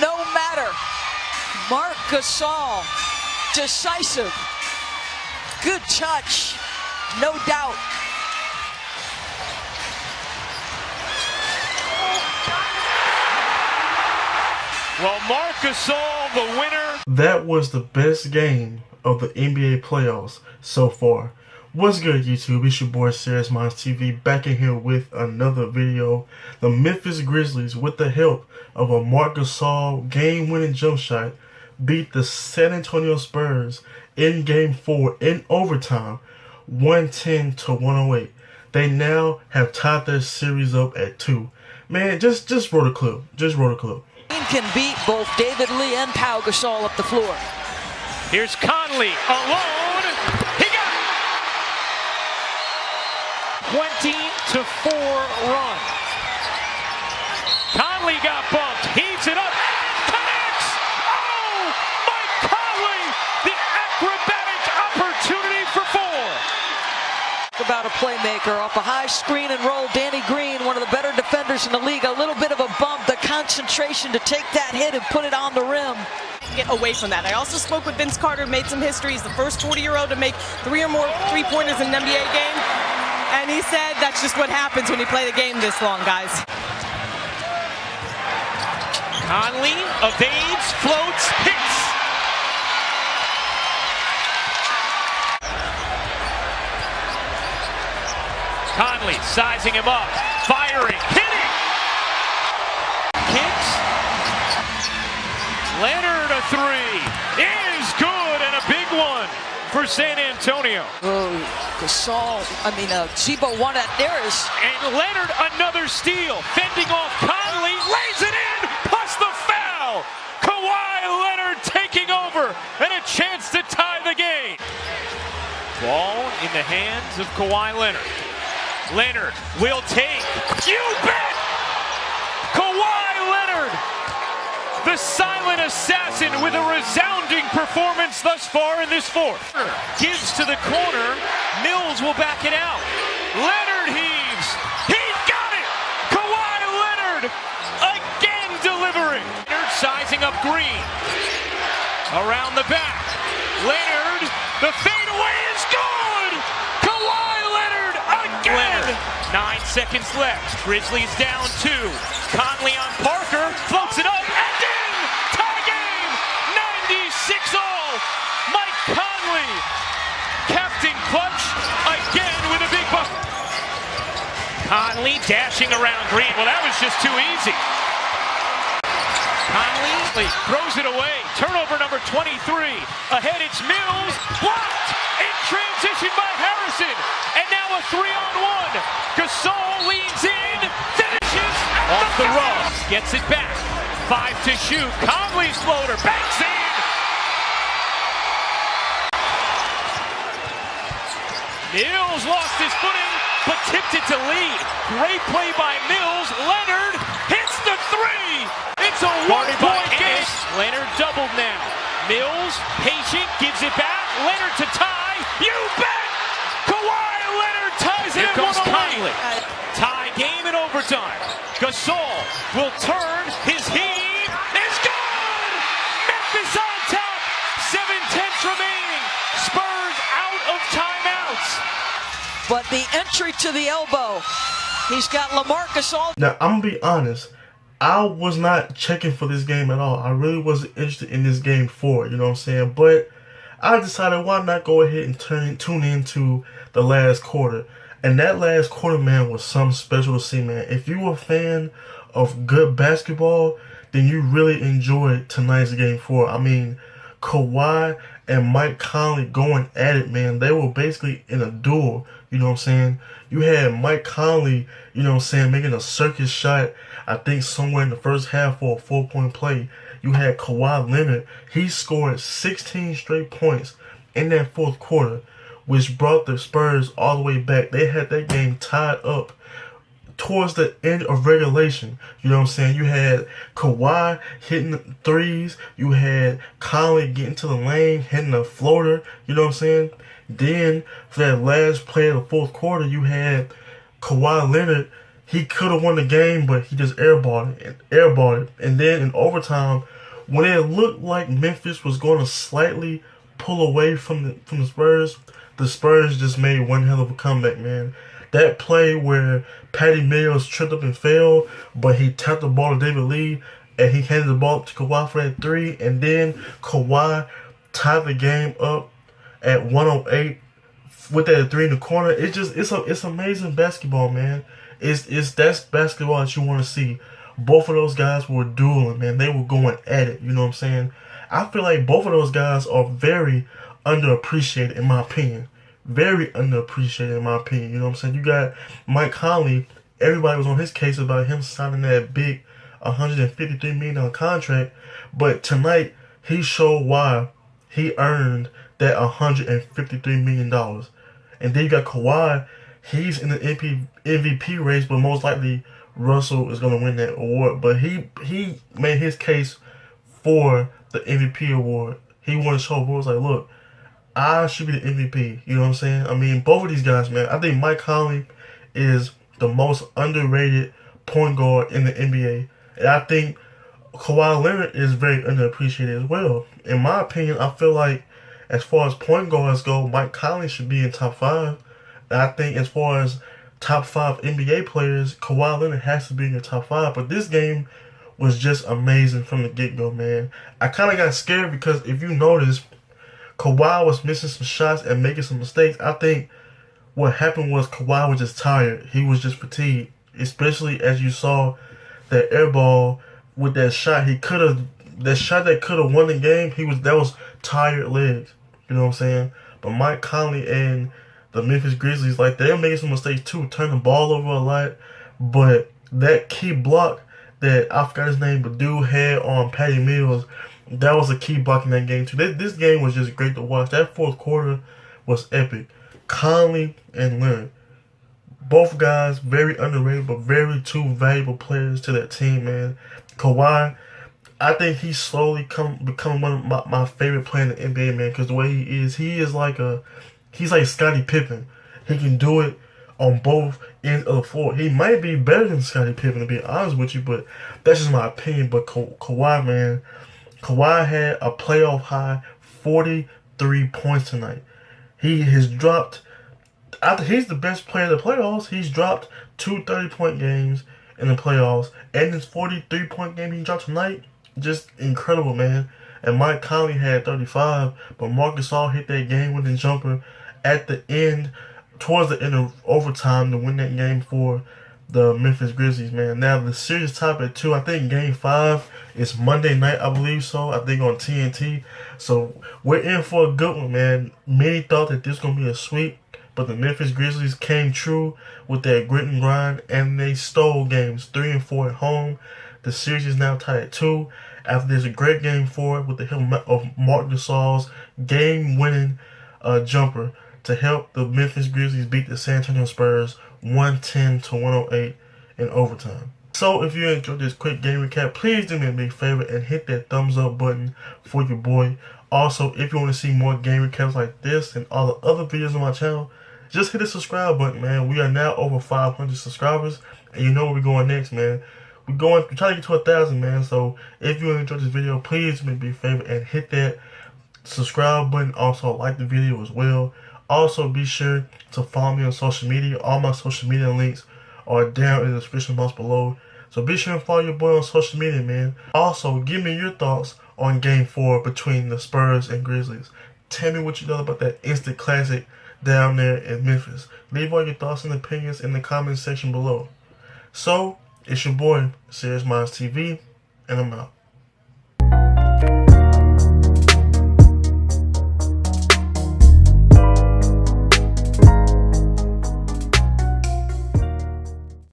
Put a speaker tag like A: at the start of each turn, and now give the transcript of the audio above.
A: No matter. Marc Gasol, decisive. Good touch, no doubt.
B: Well, Marc Gasol, the winner.
C: That was the best game of the NBA playoffs so far. What's good, YouTube? It's your boy SeriousMindsTV back in here with another video. The Memphis Grizzlies, with the help of a Marc Gasol game-winning jump shot, beat the San Antonio Spurs in Game 4 in overtime, 110-108. They now have tied their series up at 2. Man, just roll the clip. Just roll the clip.
A: Can beat both David Lee and Pau Gasol up the floor.
B: Here's Conley alone. He got it. 20-4 run. Conley got bumped. Heaves it up. Connects. Oh, Mike Conley. The acrobatic opportunity for 4.
A: About a playmaker off a high screen and roll. Danny Green, one of the better defenders in the league. A little bbit of a bump. The concentration to take that hit and put it on the rim.
D: Get away from that. I also spoke with Vince Carter, made some history. He's the first 40-year-old to make 3 or more three-pointers in an NBA game. And he said that's just what happens when you play the game this long, guys.
B: Conley evades, floats, hits. Conley sizing him up, firing, hitting. Kicks. Leonard a 3 is good, and a big one for San Antonio.
A: Oh, Gasol, Zebo won it. There is.
B: And Leonard another steal, fending off Conley, lays it in, plus the foul. Kawhi Leonard taking over, and a chance to tie the game. Ball in the hands of Kawhi Leonard. Leonard will take. You bet! Kawhi Leonard, the silent assassin, with a resounding performance thus far in this fourth. Gives to the corner. Mills will back it out. Leonard heaves. He got it! Kawhi Leonard again delivering. Leonard sizing up Green. Around the back. Leonard, the fadeaway is good! Kawhi Leonard again! 9 seconds left. Grizzlies down 2. Conley on Parker. Floats it up and in! Tie game! 96 all! Mike Conley, Captain Clutch, again with a big bucket. Conley dashing around Green. Well, that was just too easy. Conley throws it away. Turnover number 23. Ahead it's Mills. Blocked in transition by Harrison. And now a 3-on-1. Gasol leans in. Finishes off the run. Gets it back. 5 to shoot. Conley's floater. Banks in. Mills lost his footing, but tipped it to Lee. Great play by Mills. Leonard hits the 3. It's a one-point game. Leonard doubled now. Mills, patient, gives it back. Leonard to tie. You bet! Kawhi Leonard ties it. Here comes Conley. Tie game in overtime. Gasol will turn. His heave is good! Memphis on top. 7:10 remaining. Spurs out of timeouts.
A: But the entry to the elbow. He's got LaMarcus all.
C: Now, I'm going to be honest. I was not checking for this game at all. I really wasn't interested in this game 4, you know what I'm saying? But I decided, why not go ahead and tune into the last quarter. And that last quarter, man, was something special to see, man. If you were a fan of good basketball, then you really enjoyed tonight's game 4. I mean, Kawhi and Mike Conley going at it, man. They were basically in a duel, you know what I'm saying? You had Mike Conley, you know what I'm saying, making a circus shot, I think somewhere in the first half for a 4-point play. You had Kawhi Leonard. He scored 16 straight points in that fourth quarter, which brought the Spurs all the way back. They had that game tied up towards the end of regulation. You know what I'm saying? You had Kawhi hitting threes. You had Conley getting to the lane, hitting a floater. You know what I'm saying? Then, for that last play of the fourth quarter, you had Kawhi Leonard. he could have won the game, but he just airballed it. And then in overtime, when it looked like Memphis was going to slightly pull away from the Spurs just made one hell of a comeback, man. That play where Patty Mills tripped up and fell, but he tapped the ball to David Lee, and he handed the ball to Kawhi for that three, and then Kawhi tied the game up at 108 with that three in the corner. It's amazing basketball, man. That's basketball that you want to see. Both of those guys were dueling, man. They were going at it. You know what I'm saying? I feel like both of those guys are very underappreciated, in my opinion. Very underappreciated, in my opinion. You know what I'm saying? You got Mike Conley. Everybody was on his case about him signing that big $153 million contract. But tonight, he showed why he earned that $153 million. And then you got Kawhi. He's in the MVP race, but most likely Russell is going to win that award. But he made his case for the MVP award. He wanted to show boys like, look, I should be the MVP. You know what I'm saying? I mean, both of these guys, man. I think Mike Conley is the most underrated point guard in the NBA. And I think Kawhi Leonard is very underappreciated as well. In my opinion, I feel like as far as point guards go, Mike Conley should be in top 5. And I think as far as top 5 NBA players, Kawhi Leonard has to be in the top 5. But this game was just amazing from the get-go, man. I kind of got scared because if you notice, Kawhi was missing some shots and making some mistakes. I think what happened was Kawhi was just tired. He was just fatigued, especially as you saw that air ball with that shot. That shot that could have won the game. That was tired legs. You know what I'm saying? But Mike Conley and the Memphis Grizzlies, like, they're making some mistakes too, turning the ball over a lot. But that key block that I forgot his name, but dude had on Patty Mills, that was a key block in that game too. This game was just great to watch. That fourth quarter was epic. Conley and Leonard, both guys very underrated, but very two valuable players to that team, man. Kawhi, I think he's slowly becoming one of my favorite players in the NBA, man, because the way he is like Scottie Pippen. He can do it on both ends of the floor. He might be better than Scottie Pippen, to be honest with you, but that's just my opinion. But Kawhi, man, Kawhi had a playoff high 43 points tonight. He has dropped, he's the best player in the playoffs. He's dropped 2 30-point games in the playoffs, and this 43-point game he dropped tonight, just incredible, man. And Mike Conley had 35, but Marc Gasol hit that game-winning jumper at the end, towards the end of overtime, to win that game for the Memphis Grizzlies, man. Now, the series top at 2. I think Game 5 is Monday night, I believe so. I think on TNT. So, we're in for a good one, man. Many thought that this was going to be a sweep, but the Memphis Grizzlies came true with that grit and grind, and they stole games 3 and 4 at home. The series is now tied at 2. After there's a great Game 4 with the help of Marc Gasol's game-winning jumper to help the Memphis Grizzlies beat the San Antonio Spurs 110-108 in overtime. So if you enjoyed this quick game recap, please do me a big favor and hit that thumbs up button for your boy. Also, if you want to see more game recaps like this and all the other videos on my channel, just hit the subscribe button, man. We are now over 500 subscribers, and you know where we're going next, man. We're trying to get to 1,000, man. So if you enjoyed this video, please do me a big favor and hit that subscribe button. Also, like the video as well. Also, be sure to follow me on social media. All my social media links are down in the description box below. So be sure to follow your boy on social media, man. Also, give me your thoughts on Game 4 between the Spurs and Grizzlies. Tell me what you thought about that instant classic down there in Memphis. Leave all your thoughts and opinions in the comment section below. So, it's your boy, SeriousMindsTV, and I'm out.